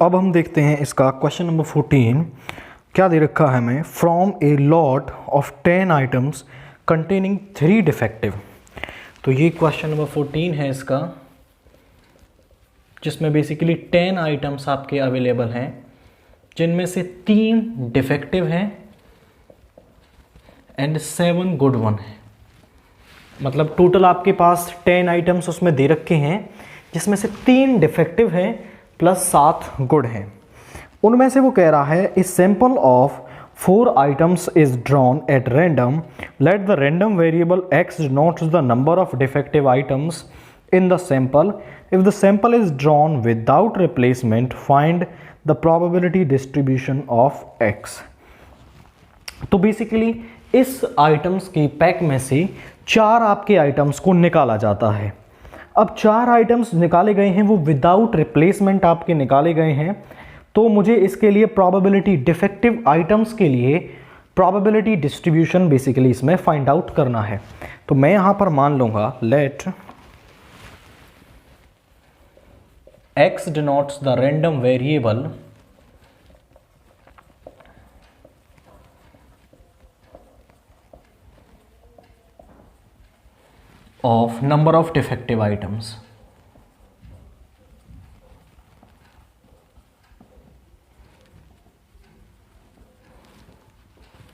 अब हम देखते हैं इसका क्वेश्चन नंबर 14 क्या दे रखा है हमें। From a lot of 10 items containing 3 defective. तो ये क्वेश्चन नंबर 14 है इसका, जिसमें बेसिकली 10 आइटम्स आपके अवेलेबल हैं, जिनमें से 3 डिफेक्टिव हैं एंड 7 गुड वन है। मतलब टोटल आपके पास 10 आइटम्स उसमें दे रखे हैं, जिसमें से 3 डिफेक्टिव हैं प्लस 7 गुड हैं। उनमें से वो कह रहा है इस sample of 4 items is drawn at random, let the random variable x denotes the number of defective items in the sample. If the sample is drawn without replacement, find the probability distribution of x. तो basically इस items की pack में से 4 आपके items को निकाला जाता है। अब 4 आइटम्स निकाले गए हैं, वो विदाउट रिप्लेसमेंट आपके निकाले गए हैं। तो मुझे इसके लिए प्रोबेबिलिटी डिफेक्टिव आइटम्स के लिए प्रोबेबिलिटी डिस्ट्रीब्यूशन बेसिकली इसमें फाइंड आउट करना है। तो मैं यहां पर मान लूंगा late x denotes the random variable of number of defective items.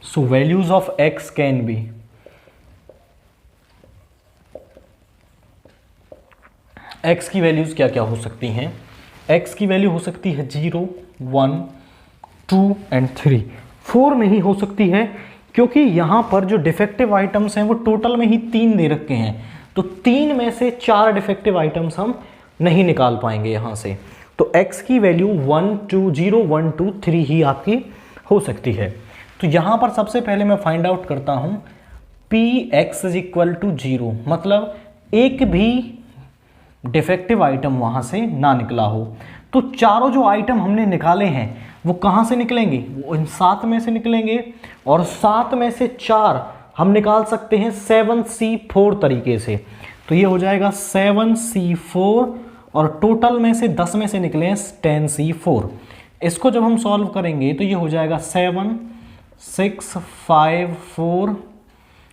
So values of x can be x की वैल्यूज क्या क्या हो सकती हैं। x की वैल्यू हो सकती है 0, 1, 2 एंड 3। 4 नहीं हो सकती है, क्योंकि यहां पर जो डिफेक्टिव आइटम्स हैं वो टोटल में ही 3 दे रखे हैं। तो 3 में से 4 डिफेक्टिव आइटम्स हम नहीं निकाल पाएंगे यहां से। तो x की वैल्यू 1, 2, 0, 1, 2, 3 ही आपकी हो सकती है। तो यहां पर सबसे पहले मैं फाइंड आउट करता हूं Px इज इक्वल टू 0, मतलब एक भी डिफेक्टिव आइटम वहां से ना निकला हो। तो चारों जो आइटम हमने निकाले हैं वो कहां से निकलेंगे, वो इन 7 में से निकलेंगे, और 7 में से 4 हम निकाल सकते हैं 7C4 तरीके से। तो ये हो जाएगा 7C4, और टोटल में से 10 में से निकले हैं 10C4। इसको जब हम सॉल्व करेंगे तो ये हो जाएगा 7, 6, 5, 4,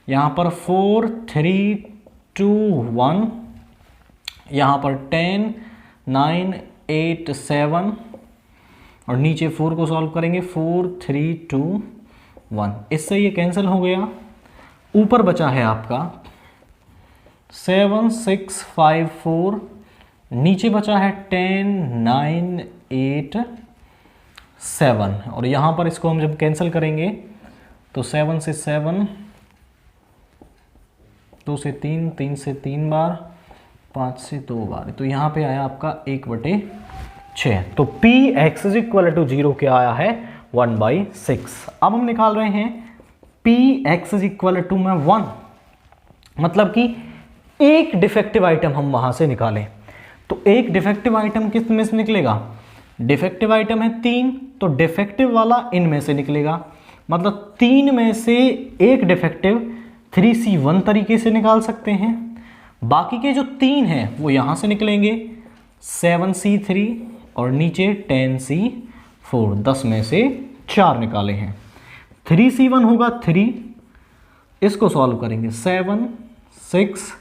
यहाँ पर 4, 3, 2, 1, यहाँ पर 10, 9, 8, 7, और नीचे 4 को सॉल्व करेंगे 4, 3, 2, 1। इससे ये कैंसिल हो गया। ऊपर बचा है आपका 7, 6, 5, 4, नीचे बचा है 10, 9, 8, 7, और यहाँ पर इसको हम जब कैंसिल करेंगे तो 7 से 7, 2 से 3, 3 से 3 बार, 5 से 2 बार, तो यहाँ पे आया आपका 1/6। तो Px इज इक्वल टू 0 क्या आया है 1/6। अब हम निकाल रहे हैं Px इज इक्वल टू में 1, मतलब कि एक डिफेक्टिव आइटम हम वहां से निकालें। तो एक डिफेक्टिव आइटम किस में से निकलेगा, डिफेक्टिव आइटम है 3, तो डिफेक्टिव वाला इनमें से निकलेगा, मतलब 3 में से एक डिफेक्टिव 3C1 तरीके से निकाल सकते हैं। बाकी के जो 3 हैं वो यहां से निकलेंगे 7C3, और नीचे 10C4। 10 में से 4 निकाले हैं। 3C1 होगा 3, इसको सॉल्व करेंगे 7, 6,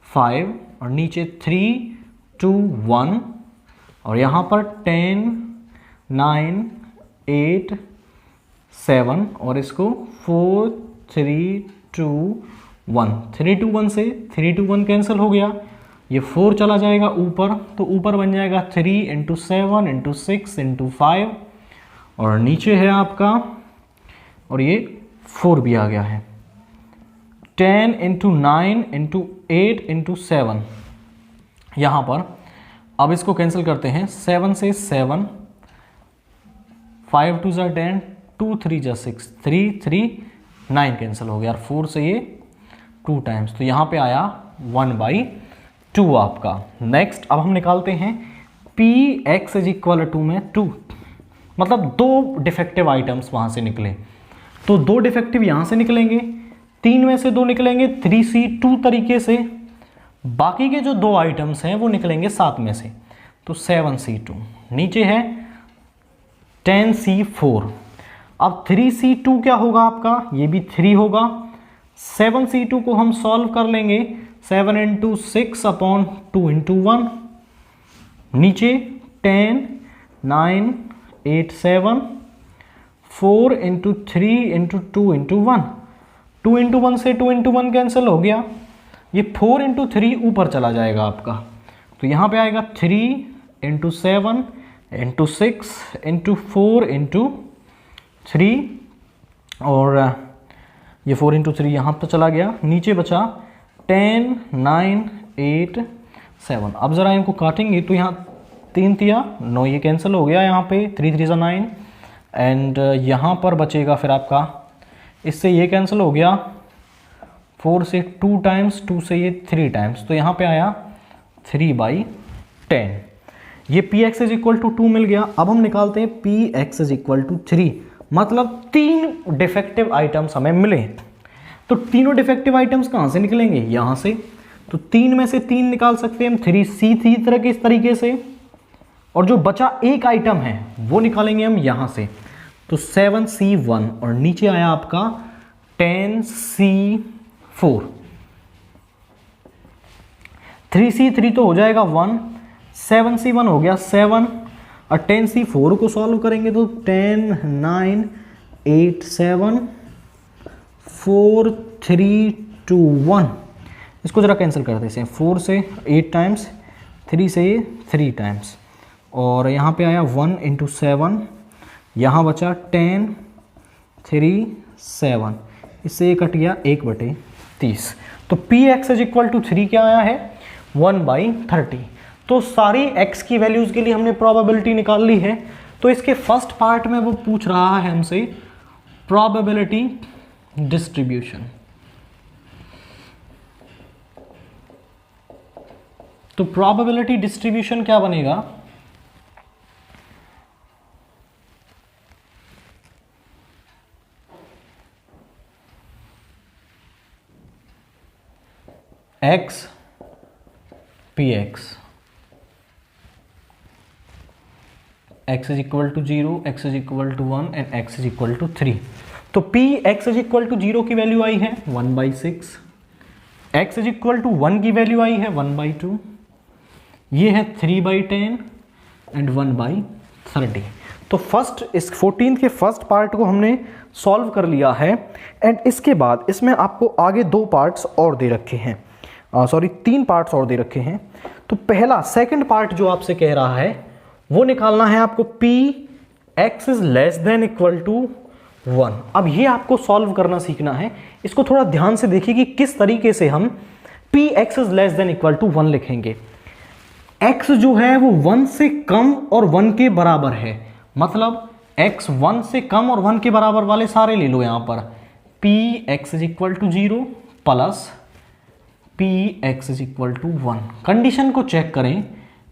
5, और नीचे 3, 2, 1, और यहाँ पर 10, 9, 8, 7, और इसको 4, 3, 2, 1। 3, 2, 1 से 3, 2, 1 कैंसिल हो गया, ये 4 चला जाएगा ऊपर, तो ऊपर बन जाएगा 3 × 7 × 6 × 5, और नीचे है आपका, और ये 4 भी आ गया है, 10 × 9 × 8 × 7। यहाँ पर अब इसको कैंसिल करते हैं, 7 से 7, 5 2 10, 2 3 6, 3 3 9 कैंसिल हो गया, और 4 से ये 2 टाइम्स, तो यहाँ पे आया 1/2 आपका। नेक्स्ट अब हम निकालते हैं Px इज इक्वल टू में 2, मतलब 2 डिफेक्टिव आइटम्स वहां से निकले। तो 2 डिफेक्टिव यहां से निकलेंगे, 3 में से 2 निकलेंगे 3C2 तरीके से, बाकी के जो 2 आइटम्स हैं वो निकलेंगे 7 में से, तो 7C2। नीचे है 10c4। अब 3c2 क्या होगा आपका, ये भी 3 होगा। 7c2 को हम सॉल्व कर लेंगे, 7 इंटू 6 अपॉन 2 इंटू 1, नीचे 10 9 8 7, 4 इंटू 3 इंटू 2 इंटू 1, 2 इंटू 1 से 2 इंटू 1 कैंसिल हो गया, ये 4 इंटू 3 ऊपर चला जाएगा आपका, तो यहाँ पे आएगा 3 इंटू 7 इंटू 6 इंटू 4 इंटू 3, और ये 4 इंटू 3 यहाँ पर चला गया, नीचे बचा 10 9 8 7। अब ज़रा इनको काटेंगे तो यहाँ 3 तिया 9, ये कैंसिल हो गया, यहाँ पे 3 3 9, एंड यहाँ पर बचेगा फिर आपका, इससे ये कैंसिल हो गया, 4 से 2 टाइम्स, 2 से ये 3 टाइम्स, तो यहाँ पे आया 3/10। ये px इज इक्वल टू 2 मिल गया। अब हम निकालते हैं px इज इक्वल टू 3, मतलब 3 डिफेक्टिव आइटम्स हमें मिले। तो तीनों डिफेक्टिव आइटम्स कहाँ से निकलेंगे, यहाँ से, तो 3 में से 3 निकाल सकते हैं हम 3c3 तरह के इस तरीके से, और जो बचा एक आइटम है वो निकालेंगे हम यहाँ से, तो 7c1, और नीचे आया आपका 10c4। 3c3 तो हो जाएगा 1, 7c1 हो गया 7, और 10c4 को सॉल्व करेंगे तो 10 9 8 7 4 3 2 1, इसको जरा कैंसिल कर देते हैं, 4 से 8 टाइम्स, 3 से 3 टाइम्स, और यहाँ पे आया 1 इंटू 7, यहाँ बचा 10 3 7, इससे ये कट गया 1/30। तो px इज इक्वल टू 3 क्या आया है, 1/30। तो सारी x की वैल्यूज के लिए हमने प्रोबेबिलिटी निकाल ली है। तो इसके फर्स्ट पार्ट में वो पूछ रहा है हमसे प्रोबेबिलिटी डिस्ट्रीब्यूशन। तो प्रोबेबिलिटी डिस्ट्रीब्यूशन क्या बनेगा, x px, x is equal to 0, x is equal to 1 and x is equal to 3। तो px इज इक्वल टू 0 की वैल्यू आई है 1/6, x इज इक्वल टू 1 की वैल्यू आई है 1/2, ये है 3/10 एंड 1/30। तो फर्स्ट इस 14 के फर्स्ट पार्ट को हमने सॉल्व कर लिया है, एंड इसके बाद इसमें आपको आगे 2 पार्ट्स और दे रखे हैं, 3 पार्ट्स और दे रखे हैं। तो पहला सेकंड पार्ट जो आपसे कह रहा है वो निकालना है आपको px is less than equal to 1। अब ये आपको सॉल्व करना सीखना है। इसको थोड़ा ध्यान से देखिए कि किस तरीके से हम px is less than equal to 1 लिखेंगे। x जो है वो 1 से कम और 1 के बराबर है, मतलब x 1 से कम और 1 के बराबर वाले सारे ले लो। यहां पर px is equal to 0 plus px is equal to 1। Condition को चेक करें,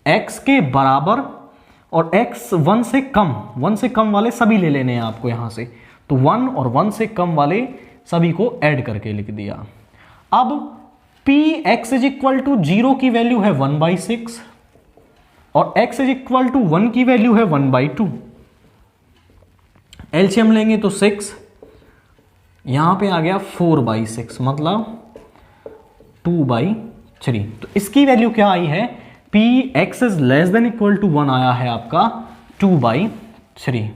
x के बराबर और x 1 से कम वाले सभी ले लेने हैं आपको यहां से। तो 1 और 1 से कम वाले सभी को ऐड करके लिख दिया। अब px इज इक्वल टू 0 की वैल्यू है 1/6 और x इज इक्वल टू 1 की वैल्यू है 1/2। एलसीएम लेंगे तो 6, यहां पे आ गया 4/6 मतलब 2/3। तो इसकी वैल्यू क्या आई है, px is less than equal to 1 आया है आपका 2/3।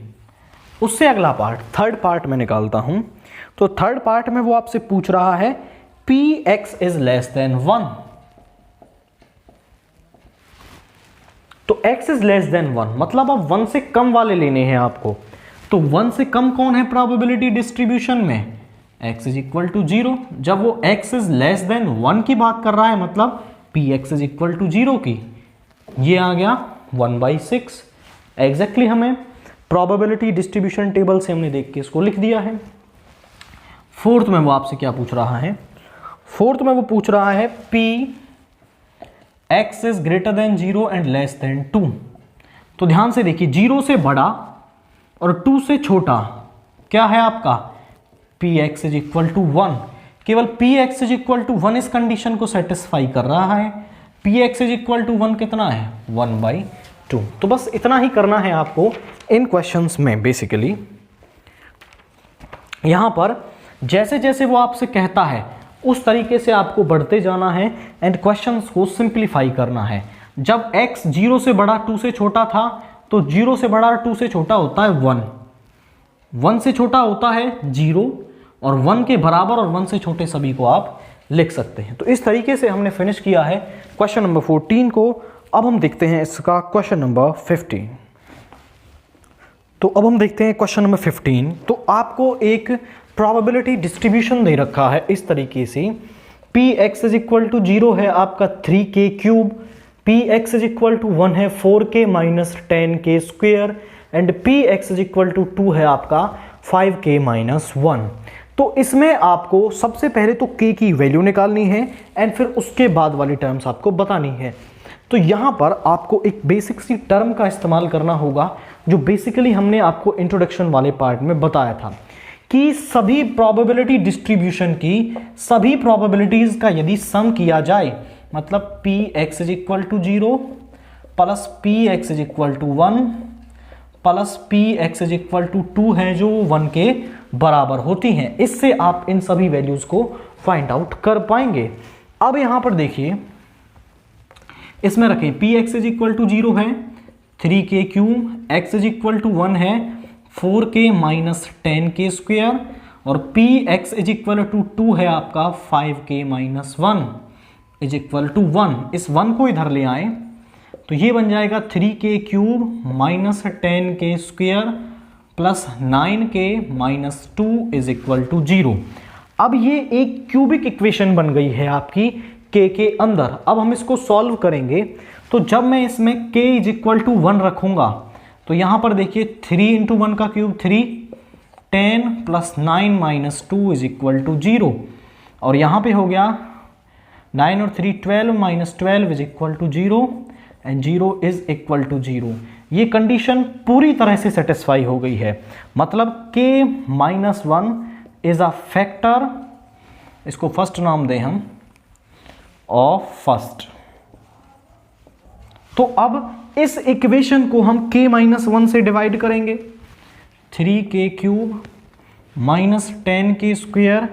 उससे अगला पार्ट थर्ड पार्ट में निकालता हूं। तो थर्ड पार्ट में वो आपसे पूछ रहा है px इज लेस देन 1। तो x इज लेस देन 1 मतलब अब 1 से कम वाले लेने हैं आपको। तो 1 से कम कौन है प्रोबेबिलिटी डिस्ट्रीब्यूशन में, x इज इक्वल टू 0। जब वो x इज लेस देन 1 की बात कर रहा है मतलब px इज इक्वल टू 0 की, ये आ गया 1/6। एग्जैक्टली हमें प्रोबेबिलिटी डिस्ट्रीब्यूशन टेबल से हमने देख के इसको लिख दिया है। फोर्थ में वो आपसे क्या पूछ रहा है, फोर्थ में वो पूछ रहा है px is greater then 0 and less than 2। तो ध्यान से देखिए, 0 से बड़ा और 2 से छोटा क्या है आपका, px इज इक्वल टू 1। केवल px इज इक्वल टू 1 इस कंडीशन को सेटिस्फाई कर रहा है। px इज इक्वल टू 1 कितना है, 1/2। 2। तो बस इतना ही करना है आपको इन क्वेश्चंस में। बेसिकली यहां पर जैसे जैसे वो आपसे कहता है उस तरीके से आपको बढ़ते जाना है एंड क्वेश्चंस को सिंप्लीफाई करना है। जब x 0 से बड़ा 2 से छोटा था तो 0 से बड़ा 2 से छोटा होता है 1, 1 से छोटा होता है 0 और 1 के बराबर और 1 से छोटे सभी को आप लिख सकते हैं। तो इस तरीके से हमने फिनिश किया है क्वेश्चन नंबर 14 को। अब हम देखते हैं इसका क्वेश्चन नंबर 15। तो अब हम देखते हैं क्वेश्चन नंबर 15। तो आपको एक प्रोबेबिलिटी डिस्ट्रीब्यूशन दे रखा है इस तरीके से, px इज इक्वल टू 0 है आपका 3k cube, px is equal to 1 है 4k minus 10k square and px is equal to 2 है आपका 5k माइनस 1। तो इसमें आपको सबसे पहले तो k की वैल्यू निकालनी है एंड फिर उसके बाद वाली टर्म्स आपको बतानी है। तो यहां पर आपको एक बेसिक सी टर्म का इस्तेमाल करना होगा जो बेसिकली हमने आपको इंट्रोडक्शन वाले पार्ट में बताया था कि सभी प्रोबेबिलिटी डिस्ट्रीब्यूशन की सभी प्रोबेबिलिटीज का यदि सम किया जाए, मतलब px is equal to 0 plus px is equal to 1 plus px is equal to 2 है जो 1 के बराबर होती हैं, इससे आप इन सभी वैल्यूज को फाइंड आउट कर पाएंगे। अब यहां पर देखिए, इसमें रखें px इज इक्वल टू 0 है 3k cube, x is equal to 1 है 4k माइनस 10k स्क्वेयर और px इज इक्वल टू 2 है आपका 5k minus 1 is equal to 1। इस 1 को इधर ले आए तो ये बन जाएगा 3k cube minus 10k square plus 9k minus 2 is equal to 0। अब ये एक क्यूबिक इक्वेशन बन गई है आपकी k के अंदर। अब हम इसको सॉल्व करेंगे तो जब मैं इसमें k इज इक्वल टू 1 रखूंगा तो यहां पर देखिए 3 इंटू 1 का cube 3, 10 plus 9 minus 2 is equal to 0 और यहां पे हो गया 9 और 3 12 minus 12 is equal to 0 and 0 is equal to 0। ये कंडीशन पूरी तरह से सेटिस्फाई हो गई है, मतलब k minus 1 is a factor, इसको फर्स्ट नाम दें हम ऑफ फर्स्ट। तो अब इस इक्वेशन को हम k माइनस 1 से डिवाइड करेंगे, 3k cube minus 10k square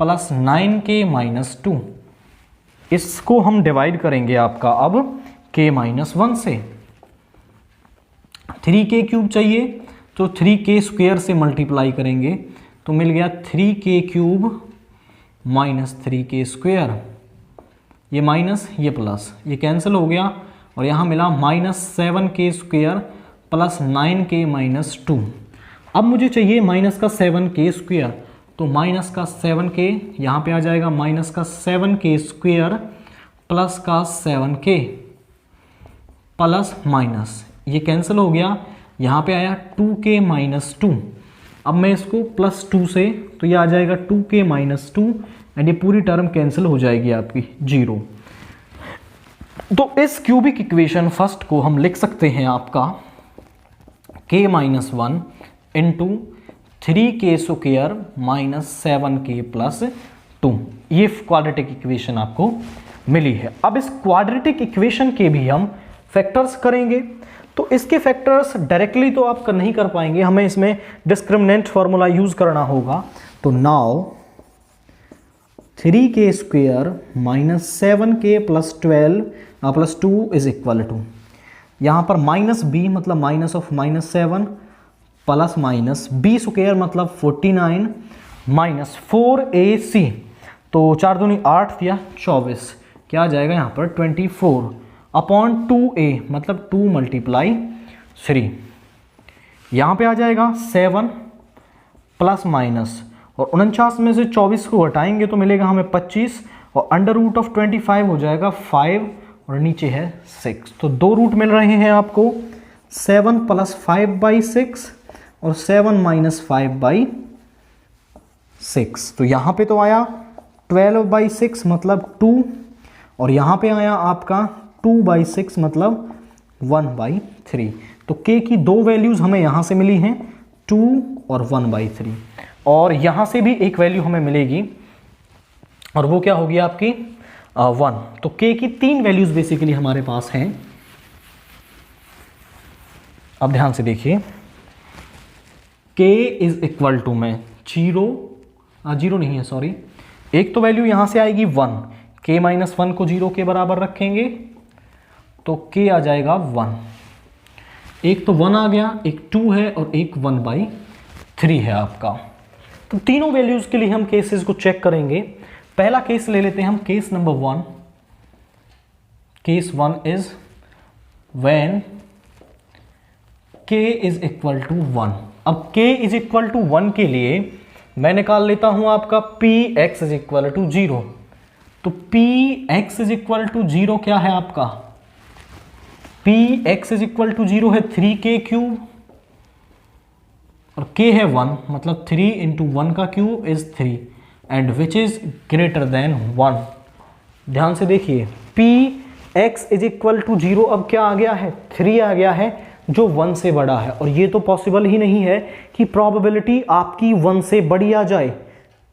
plus 9k minus 2, इसको हम डिवाइड करेंगे आपका अब k माइनस 1 से। 3k क्यूब चाहिए तो 3k स्क्वेयर से मल्टीप्लाई करेंगे तो मिल गया 3k cube minus 3k square, ये माइनस ये प्लस ये कैंसिल हो गया और यहाँ मिला minus 7k square plus 9k minus 2। अब मुझे चाहिए माइनस का 7k स्क्वेयर, तो माइनस का 7k यहाँ पे आ जाएगा, माइनस का 7k स्क्वेयर प्लस का 7k प्लस माइनस ये कैंसिल हो गया, यहाँ पे आया 2k माइनस 2। अब मैं इसको प्लस 2 से तो ये आ जाएगा 2k माइनस 2 एंड ये पूरी टर्म कैंसिल हो जाएगी आपकी 0। तो इस क्यूबिक इक्वेशन फर्स्ट को हम लिख सकते हैं आपका k minus 1 into 3k square minus 7k plus 2। ये क्वाड्रेटिक इक्वेशन आपको मिली है। अब इस क्वाड्रेटिक इक्वेशन के भी हम फैक्टर्स करेंगे, तो इसके फैक्टर्स डायरेक्टली तो आप नहीं कर पाएंगे, हमें इसमें डिस्क्रिमिनेंट फॉर्मूला यूज करना होगा। तो now 3k square minus 7k plus 12 plus 2 is equal to, यहाँ पर माइनस b मतलब minus of minus 7 plus minus b square मतलब 49 माइनस 4ac, तो 4 दूनी 8 दिया 24, क्या आ जाएगा यहाँ पर 24 अपॉन 2a मतलब 2 मल्टीप्लाई 3, यहाँ पे आ जाएगा 7 प्लस माइनस और 49 में से 24 को हटाएंगे तो मिलेगा हमें 25 और अंडर रूट ऑफ 25 हो जाएगा 5 और नीचे है 6। तो 2 रूट मिल रहे हैं आपको, 7 प्लस 5/6 और 7 माइनस 5/6। तो यहाँ पे तो आया 12/6 मतलब 2 और यहाँ पे आया आपका 2/6 मतलब 1/3। तो k की 2 वैल्यूज हमें यहाँ से मिली हैं 2 और 1/3 और यहाँ से भी एक वैल्यू हमें मिलेगी और वो क्या होगी आपकी 1। तो k की 3 वैल्यूज बेसिकली हमारे पास हैं अब ध्यान से देखिए, k इज इक्वल टू में जीरो नहीं है सॉरी, एक तो वैल्यू यहां से आएगी 1, k माइनस 1 को 0 के बराबर रखेंगे तो k आ जाएगा 1, एक तो 1 आ गया, एक 2 है और एक 1/3 है आपका। तो तीनों वैल्यूज के लिए हम केसेस को चेक करेंगे। पहला केस ले लेते हैं हम, case number 1। Case 1 is when k is equal to 1। अब k इज इक्वल टू 1 के लिए मैं निकाल लेता हूं आपका px इज इक्वल टू 0। तो px इज इक्वल टू 0 क्या है आपका, px इज इक्वल टू 0 है 3k क्यूब और k है 1, मतलब 3 इंटू 1 का cube is 3 and which is greater than 1। ध्यान से देखिए, px इज इक्वल टू 0 अब क्या आ गया है, 3 आ गया है जो 1 से बड़ा है, और ये तो पॉसिबल ही नहीं है कि प्रोबेबिलिटी आपकी 1 से बड़ी आ जाए।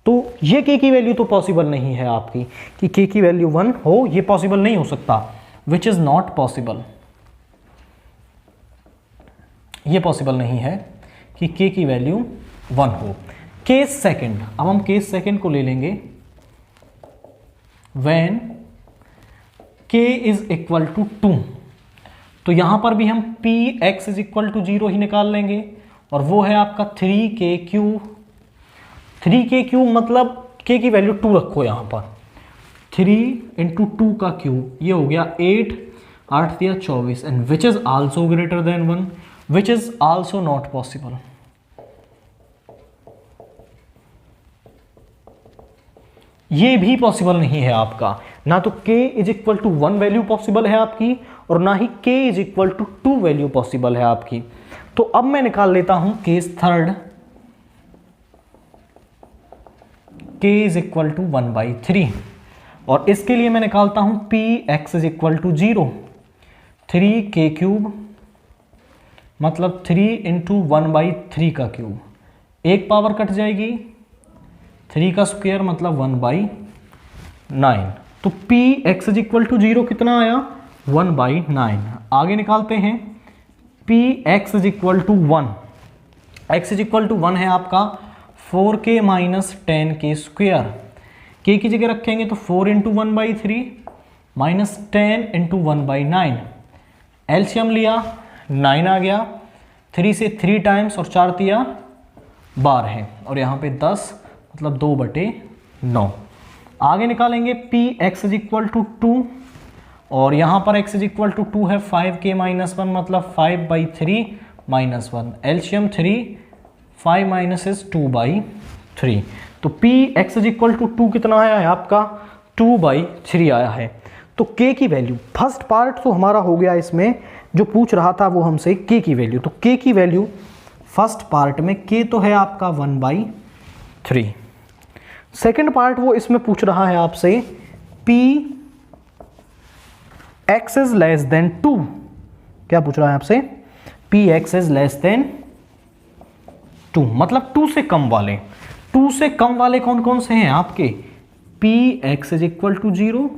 तो ये k की वैल्यू तो पॉसिबल नहीं है आपकी कि k की वैल्यू 1 हो, ये पॉसिबल नहीं हो सकता, विच इज नॉट पॉसिबल। ये पॉसिबल नहीं है कि k की वैल्यू 1 हो। केस सेकंड, अब हम केस सेकंड को ले लेंगे, when k is equal to 2। तो यहां पर भी हम px इज इक्वल टू 0 ही निकाल लेंगे, और वो है आपका 3k क्यूब। 3k क्यूब मतलब k की वैल्यू 2 रखो यहां पर, 3 इंटू 2 का क्यूब, ये हो गया 8, 8 दिया 24 and which is also greater than 1, which is also not possible. ये भी पॉसिबल नहीं है आपका, ना तो k is equal to 1 value possible है आपकी और ना ही k is equal to 2 value possible है आपकी। तो अब मैं निकाल लेता हूं case third, k is equal to 1/3, और इसके लिए मैं निकालता हूं px is equal to 0, 3k cube मतलब 3 इंटू 1/3 का क्यूब, एक पावर कट जाएगी, 3 का स्क्वायर मतलब 1/9। तो px इज इक्वल टू 0 कितना आया, 1/9। आगे निकालते हैं px is equal to 1, x is equal to 1 है आपका 4k minus 10k square, k की जगह रखेंगे तो 4 इंटू 1/3 माइनस 10 इंटू 1/9, एलसीएम लिया 9 आ गया, 3 से 3 टाइम्स और 4 दिया 12 है, और यहाँ पे 10 मतलब 2/9। आगे निकालेंगे px इज इक्वल टू 2, और यहाँ पर x इज इक्वल टू 2 है 5k माइनस 1 मतलब 5/3 माइनस 1, एलसीएम 3, 5 माइनस इज 2/3। तो px इज इक्वल टू 2 कितना आया है आपका, 2/3 आया है। तो k की वैल्यू, फर्स्ट पार्ट तो हमारा हो गया, इसमें जो पूछ रहा था वो हमसे k की वैल्यू, तो k की वैल्यू फर्स्ट पार्ट में k तो है आपका 1/3। सेकेंड पार्ट वो इसमें पूछ रहा है आपसे px इज लेस देन 2, क्या पूछ रहा है आपसे, px इज लेस देन 2 मतलब 2 से कम वाले, 2 से कम वाले कौन कौन से हैं आपके, px is equal to 0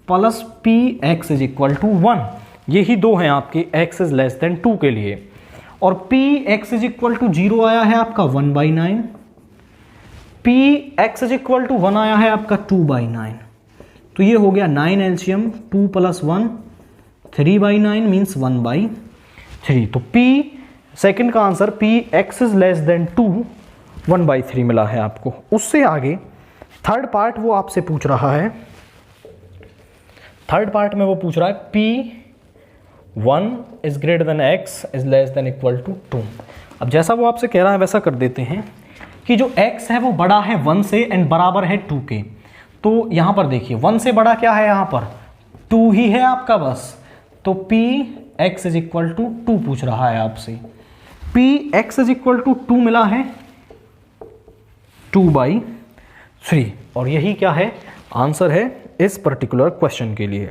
plus px is equal to 1, यही दो हैं आपके x इज लेस देन 2 के लिए, और px इज इक्वल टू 0 आया है आपका 1/9, px इज इक्वल टू 1 आया है आपका 2/9। तो ये हो गया 9 एलसीएम, 2 प्लस 1 3/9 मीन्स 1/3। तो p सेकंड का answer px is less then 2 1/3 मिला है आपको। उससे आगे थर्ड पार्ट वो आपसे पूछ रहा है, थर्ड पार्ट में वो पूछ रहा है p1 is greater than x is less than equal to 2। अब जैसा वो आपसे कह रहा है वैसा कर देते हैं कि जो x है वो बड़ा है 1 से एंड बराबर है 2 के। तो यहां पर देखिए 1 से बड़ा क्या है, यहां पर 2 ही है आपका बस, तो px इज इक्वल टू 2 पूछ रहा है आपसे, px इज इक्वल टू 2 मिला है 2/3, और यही क्या है आंसर है इस पर्टिकुलर क्वेश्चन के लिए।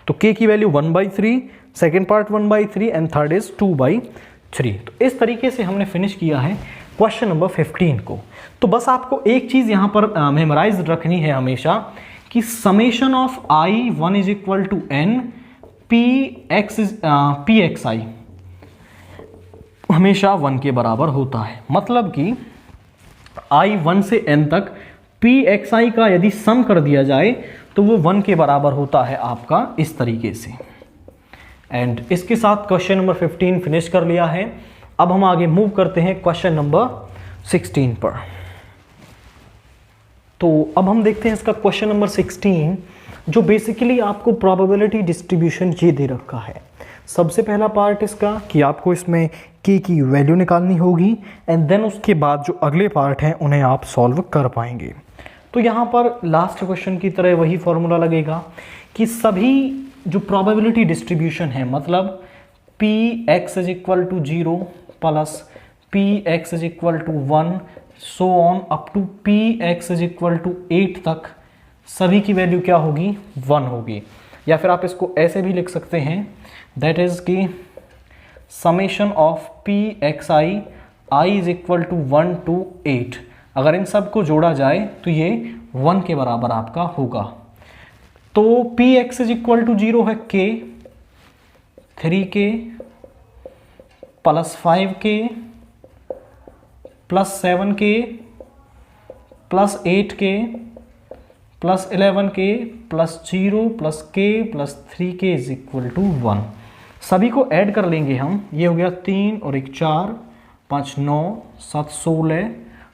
तो k की value 1/3, second part 1/3 and third is 2/3। तो इस तरीके से हमने फिनिश किया है क्वेश्चन नंबर 15 को। तो बस आपको एक चीज यहां पर मेमोराइज रखनी है हमेशा कि summation of i1 is equal to n pxi, हमेशा 1 के बराबर होता है। मतलब कि i 1 से n तक pxi का यदि सम कर दिया जाए तो वो 1 के बराबर होता है आपका इस तरीके से। एंड इसके साथ क्वेश्चन नंबर 15 फिनिश कर लिया है। अब हम आगे मूव करते हैं क्वेश्चन नंबर 16 पर। तो अब हम देखते हैं इसका क्वेश्चन नंबर 16, जो बेसिकली आपको प्रोबेबिलिटी डिस्ट्रीब्यूशन ये दे रखा है। सबसे पहला पार्ट इसका कि आपको इसमें k की वैल्यू निकालनी होगी एंड देन उसके बाद जो अगले पार्ट हैं उन्हें आप सॉल्व कर पाएंगे। तो यहाँ पर लास्ट क्वेश्चन की तरह वही फॉर्मूला लगेगा कि सभी जो प्रोबेबिलिटी डिस्ट्रीब्यूशन है, मतलब px is equal to 0 plus px is equal to 1 so on up to px is equal to 8 तक, सभी की वैल्यू क्या होगी? 1 होगी। या फिर आप इसको ऐसे भी लिख सकते हैं, दैट इज कि summation of pxi i is equal to 1 to 8। अगर इन सब को जोड़ा जाए तो ये 1 के बराबर आपका होगा। तो px इज इक्वल टू 0 है k, 3k plus 5k plus 7k plus 8k plus 11k plus 0 plus k plus 3k is equal to 1। सभी को ऐड कर लेंगे हम। ये हो गया 3 और 1 4, 5 9, 7 16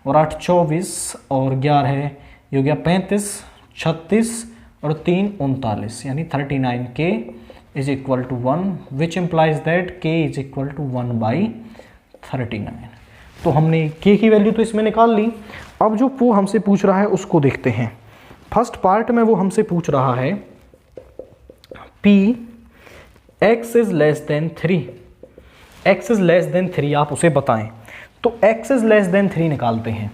और 8 24 और 11 है, ये हो गया 35, 36 और 3 39, यानी 39k is equal to 1, which implies that k is equal to 1/39। तो हमने k की वैल्यू तो इसमें निकाल ली। अब जो वो हमसे पूछ रहा है उसको देखते हैं। फर्स्ट पार्ट में वो हमसे पूछ रहा है p x is less then 3, x is less then 3 आप उसे बताएं। तो x इज लेस देन 3 निकालते हैं।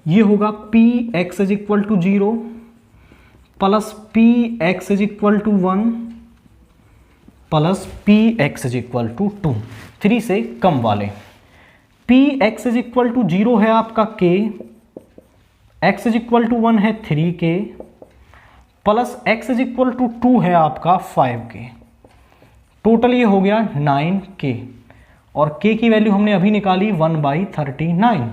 ये होगा p x is equal to 0 plus p x is equal to 1 plus p x is equal to 2, 3 से कम वाले। p x is equal to 0 है आपका k, x is equal to 1 है 3k plus x is equal to 2 है आपका 5k। Total ये हो गया 9k और k की वैल्यू हमने अभी निकाली 1/39।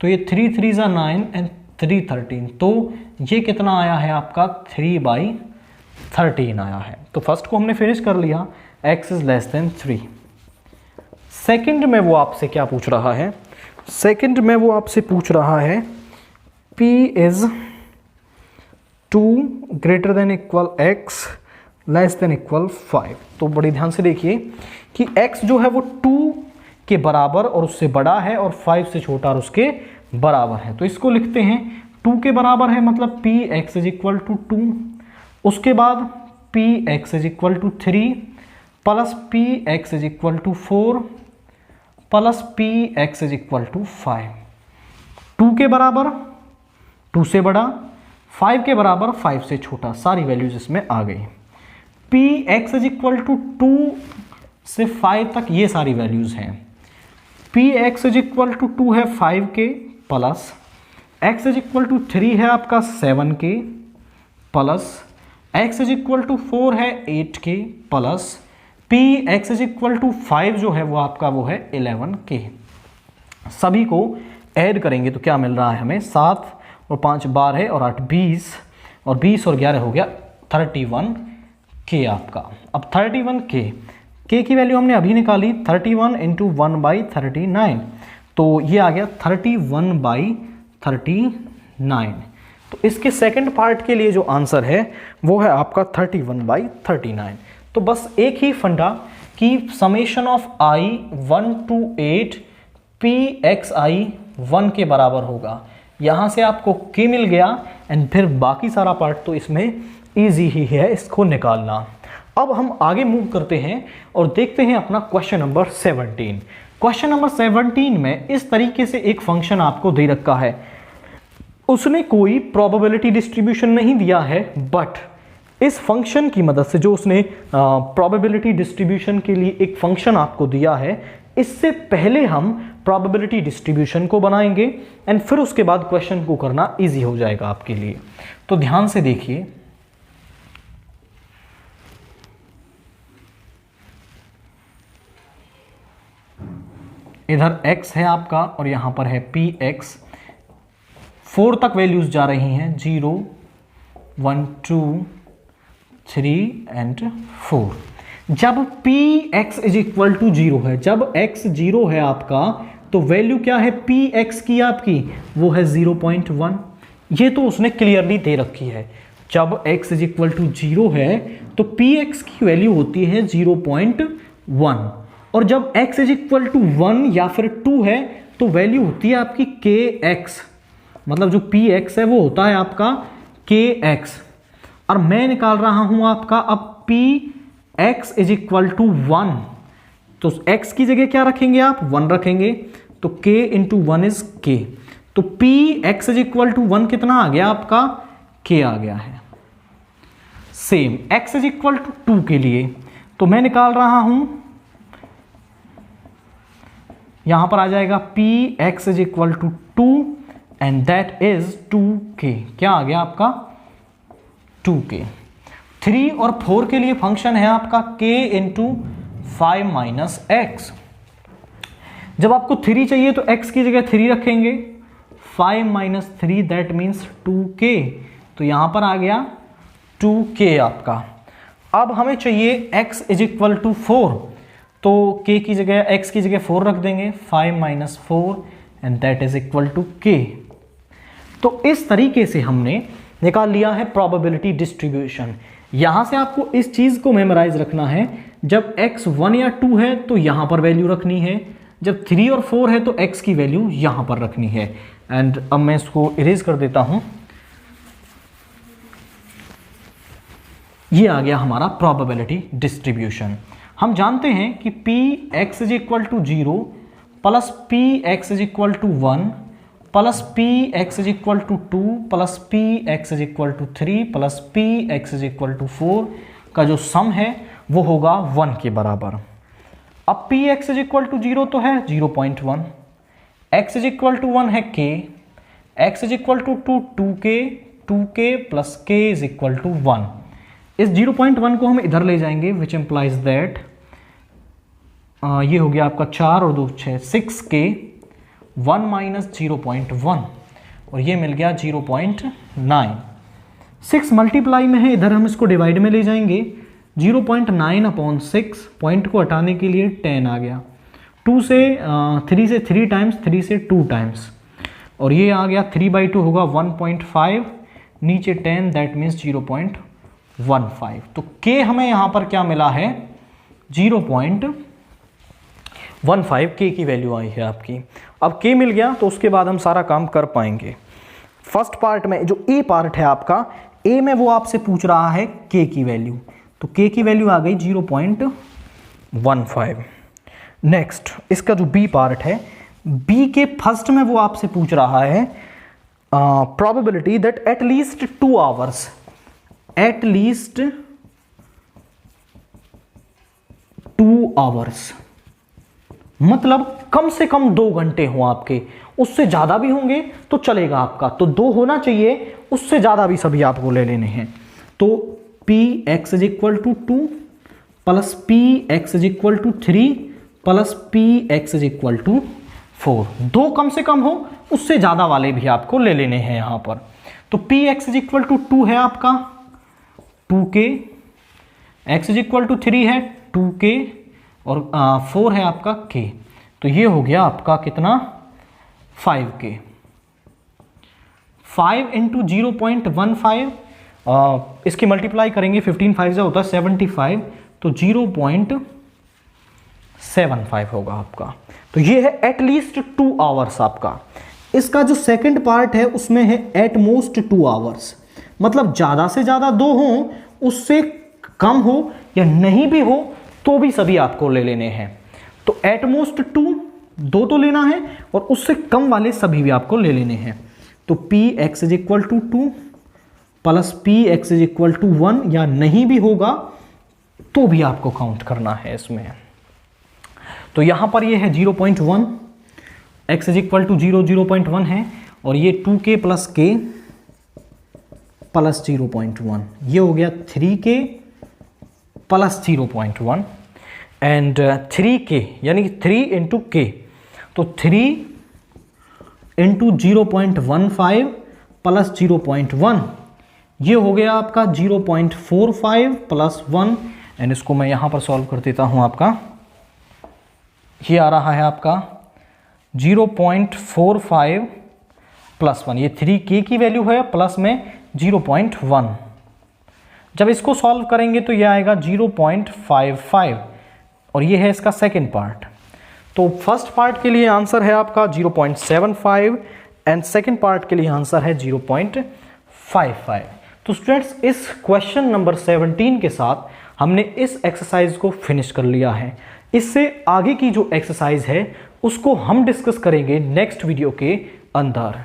तो ये 3 3 ज़ा 9 एंड 3 13, तो ये कितना आया है आपका 3/13 आया है। तो फर्स्ट को हमने फिनिश कर लिया, x is less then 3। Second में वो आपसे क्या पूछ रहा है? सेकंड में वो आपसे पूछ रहा है p is 2 greater than equal x less than equal 5। तो बड़ी ध्यान से देखिए कि x जो है वो 2 के बराबर और उससे बड़ा है और 5 से छोटा और उसके बराबर है। तो इसको लिखते हैं 2 के बराबर है, मतलब px इज इक्वल टू 2, उसके बाद px is equal to 3 plus px is equal to 4 plus px is equal to 5। 2 के बराबर 2 से बड़ा, 5 के बराबर 5 से छोटा, सारी वैल्यूज इसमें आ गई। px इज इक्वल टू 2 से 5 तक ये सारी वैल्यूज हैं। px इज इक्वल टू 2 है 5k plus x is equal to 3 है आपका 7k plus x is equal to 4 है 8k plus px is equal to 5 जो है वो आपका वो है 11k। सभी को ऐड करेंगे तो क्या मिल रहा है हमें? 7 और 5 12 और 8 20 और 20 और 11 हो गया 31k आपका। अब 31k, k की वैल्यू हमने अभी निकाली 31 इंटू 1/39, तो ये आ गया 31/39। तो इसके सेकंड पार्ट के लिए जो आंसर है वो है आपका 31/39। तो बस एक ही फंडा कि summation of i 1 to 8 pxi 1 के बराबर होगा। यहाँ से आपको k मिल गया एंड फिर बाकी सारा पार्ट तो इसमें ईजी ही है इसको निकालना। अब हम आगे मूव करते हैं और देखते हैं अपना क्वेश्चन नंबर 17। क्वेश्चन नंबर 17 में इस तरीके से एक फंक्शन आपको दे रखा है। उसने कोई प्रोबेबिलिटी डिस्ट्रीब्यूशन नहीं दिया है, बट इस फंक्शन की मदद से जो उसने प्रोबेबिलिटी डिस्ट्रीब्यूशन के लिए एक फंक्शन आपको दिया है, इससे पहले हम प्रोबेबिलिटी डिस्ट्रीब्यूशन को बनाएंगे एंड फिर उसके बाद क्वेश्चन को करना इजी हो जाएगा आपके लिए। तो ध्यान से देखिए, इधर x है आपका और यहाँ पर है px। 4 तक वैल्यूज जा रही हैं, 0 1 2 3 एंड 4। जब px इज इक्वल टू 0 है, जब x 0 है आपका, तो वैल्यू क्या है px की आपकी, वो है 0.1। ये तो उसने क्लियरली दे रखी है। जब x इज इक्वल टू 0 है तो px की वैल्यू होती है 0.1, और जब x इज इक्वल टू 1 या फिर 2 है तो वैल्यू होती है आपकी kx, मतलब जो px है वो होता है आपका kx। और मैं निकाल रहा हूं आपका अब px इज इक्वल टू 1, तो x की जगह क्या रखेंगे आप, 1 रखेंगे, तो k इंटू 1 इज k। तो px इज इक्वल टू 1 कितना आ गया आपका, k आ गया है। Same x is equal to 2 के लिए तो मैं निकाल रहा हूं, यहां पर आ जाएगा px is equal to 2 and that is 2k। क्या आ गया आपका 2k। 3 और 4 के लिए फंक्शन है आपका k इंटू 5 माइनस एक्स। जब आपको 3 चाहिए तो x की जगह 3 रखेंगे, 5 माइनस 3 दैट मीन्स 2k, तो यहां पर आ गया 2k आपका। अब हमें चाहिए x इज इक्वल टू 4, तो k की जगह x की जगह 4 रख देंगे, 5 minus 4 and that is equal to k। तो इस तरीके से हमने निकाल लिया है प्रोबेबिलिटी डिस्ट्रीब्यूशन। यहां से आपको इस चीज को मेमोराइज रखना है, जब x 1 या 2 है तो यहां पर वैल्यू रखनी है, जब 3 और 4 है तो x की वैल्यू यहां पर रखनी है। एंड अब मैं इसको इरेज कर देता हूं। ये आ गया हमारा प्रोबेबिलिटी डिस्ट्रीब्यूशन। हम जानते हैं कि px is equal to 0 plus px is equal to 1 plus px is equal to 2 plus px is equal to 3 plus px is equal to 4 का जो सम है वो होगा 1 के बराबर। अब px इज इक्वल टू 0 तो है 0.1, x इज इक्वल टू 1 है k, x is equal to 2k plus k is equal to 1। इस 0.1 को हम इधर ले जाएंगे, विच एम्प्लाइज दैट ये हो गया आपका 4 और 2 6 6k 1 माइनस 0.1 और ये मिल गया 0.9। 6 मल्टीप्लाई में है, इधर हम इसको डिवाइड में ले जाएंगे, 0.9 अपॉन 6, पॉइंट को हटाने के लिए 10 आ गया, 2 से 3 से 3 टाइम्स, 3 से 2 टाइम्स, और ये आ गया 3/2 होगा 1.5, नीचे 10 दैट मीन्स 0.15। तो k हमें यहां पर क्या मिला है 0.15 k की वैल्यू आई है आपकी। अब k मिल गया तो उसके बाद हम सारा काम कर पाएंगे। फर्स्ट पार्ट में जो a पार्ट है आपका, a में वो आपसे पूछ रहा है k की वैल्यू, तो k की वैल्यू आ गई 0.15। नेक्स्ट इसका जो b पार्ट है, b के फर्स्ट में वो आपसे पूछ रहा है probability that at least 2 hours, at least 2 hours मतलब कम से कम 2 घंटे हो आपके, उससे ज्यादा भी होंगे तो चलेगा आपका, तो 2 होना चाहिए, उससे ज्यादा भी सभी आपको ले लेने हैं। तो px is equal to 2 plus px is equal to 3 plus px is equal to 4, 2 कम से कम हो, उससे ज्यादा वाले भी आपको ले लेने हैं यहां पर। तो px इज इक्वल टू 2 है आपका 2k, x is equal to 3 है 2k और 4 है आपका k, तो ये हो गया आपका कितना 5k। 5 इंटू 0.15 इसकी मल्टीप्लाई करेंगे, 15 5 से होता है 75, तो 0.75 होगा आपका। तो ये है एटलीस्ट 2 आवर्स आपका। इसका जो सेकंड पार्ट है उसमें है एट मोस्ट 2 आवर्स, मतलब ज्यादा से ज्यादा 2 हो, उससे कम हो या नहीं भी हो तो भी सभी आपको ले लेने हैं। तो एट मोस्ट 2 तो लेना है और उससे कम वाले सभी भी आपको ले लेने हैं। तो px is equal to 2 plus px is equal to 1, या नहीं भी होगा तो भी आपको काउंट करना है इसमें। तो यहां पर ये है 0.1, x इज इक्वल टू 0.1 है, और ये 2k प्लस k प्लस 0.1, ये हो गया 3k प्लस 0.1 एंड 3k यानी कि 3 इंटू k। तो 3 इंटू 0.15 प्लस 0.1, ये हो गया आपका 0.45 प्लस 1, एंड इसको मैं यहां पर सॉल्व कर देता हूं। आपका ये आ रहा है आपका 0.45 प्लस 1, ये 3k की वैल्यू है, प्लस में 0.1। जब इसको सॉल्व करेंगे तो ये आएगा 0.55, और ये है इसका सेकेंड पार्ट। तो फर्स्ट पार्ट के लिए आंसर है आपका 0.75 एंड सेकेंड पार्ट के लिए आंसर है 0.55। तो स्टूडेंट्स, इस क्वेश्चन नंबर 17 के साथ हमने इस एक्सरसाइज को फिनिश कर लिया है। इससे आगे की जो एक्सरसाइज है उसको हम डिस्कस करेंगे नेक्स्ट वीडियो के अंदर।